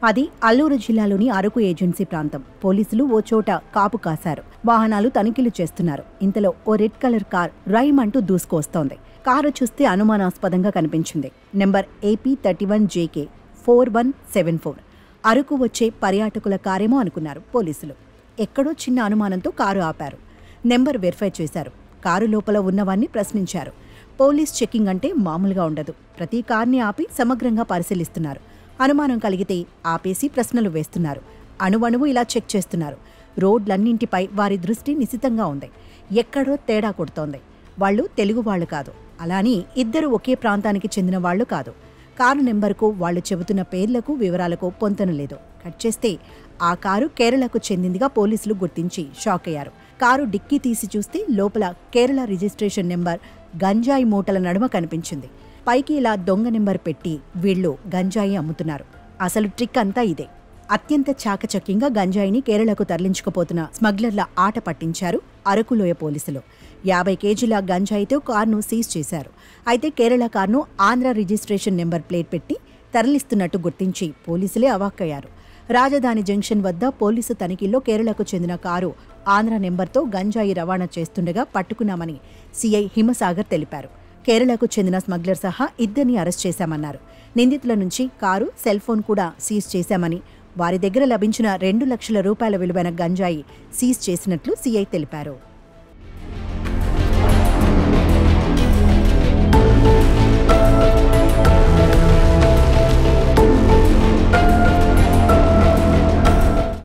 అది అల్లూరు జిల్లాలోని అరకు ఏజెన్సీ ప్రాంతం. పోలీసులు ఓ చోట కాపు కాశారు. వాహనాలు తనిఖీలు చేస్తున్నారు. ఇంతలో ఓ రెడ్ కలర్ కార్ రైమ్ అంటూ దూసుకొస్తోంది. కారు చూస్తే అనుమానాస్పదంగా కనిపించింది. Number AP31JK 4174. అరకు వచ్చే పర్యాటకుల కారేమో అనుకున్నారు పోలీసులు. ఎక్కడో చిన్న అనుమానంతో కారు ఆపారు. నెంబర్ వెరిఫై చేశారు. కారు లోపల ఉన్నవాన్ని ప్రశ్నించారు. పోలీస్ చెకింగ్ అంటే మామూలుగా ఉండదు. ప్రతి కార్ని ఆపి సమగ్రంగా పరిశీలిస్తున్నారు. అనుమానం కలిగితే ఆపేసి ప్రశ్నలు వేస్తున్నారు. అణువణువు ఇలా చెక్ చేస్తున్నారు. రోడ్లన్నింటిపై వారి దృష్టి నిశితంగా ఉంది. ఎక్కడో తేడా కొడుతోంది. వాళ్ళు తెలుగు వాళ్ళు కాదు. అలాని ఇద్దరు ఒకే ప్రాంతానికి చెందిన వాళ్లు కాదు. కారు నెంబర్కు వాళ్ళు చెబుతున్న పేర్లకు వివరాలకు పొంతన లేదు. కట్ చేస్తే ఆ కారు కేరళకు చెందిందిగా పోలీసులు గుర్తించి షాక్ అయ్యారు. కారు డిక్కీ తీసి చూస్తే లోపల కేరళ రిజిస్ట్రేషన్ నెంబర్ గంజాయి మూటల నడుమ కనిపించింది. పైకి ఇలా దొంగ నెంబర్ పెట్టి వీళ్లు గంజాయి అమ్ముతున్నారు. అసలు ట్రిక్ అంతా ఇదే. అత్యంత చాకచక్యంగా గంజాయిని కేరళకు తరలించుకుపోతున్న స్మగ్లర్ల ఆట పట్టించారు అరకులోయ పోలీసులు. 50 కేజీల గంజాయితో కారును సీజ్ చేశారు. అయితే కేరళ కారును ఆంధ్ర రిజిస్ట్రేషన్ నెంబర్ ప్లేట్ పెట్టి తరలిస్తున్నట్టు గుర్తించి పోలీసులే అవాక్కయ్యారు. రాజధాని జంక్షన్ వద్ద పోలీసు తనిఖీల్లో కేరళకు చెందిన కారు ఆంధ్ర నెంబర్తో గంజాయి రవాణా చేస్తుండగా పట్టుకున్నామని సీఐ హిమసాగర్ తెలిపారు. కేరళకు చెందిన స్మగ్లర్ సహా ఇద్దరిని అరెస్ట్ చేశామన్నారు. నిందితుల నుంచి కారు, సెల్ ఫోన్ కూడా సీజ్ చేశామని, వారి దగ్గర లభించిన 2 లక్షల రూపాయల విలువైన గంజాయి సీజ్ చేసినట్లు సీఐ తెలిపారు.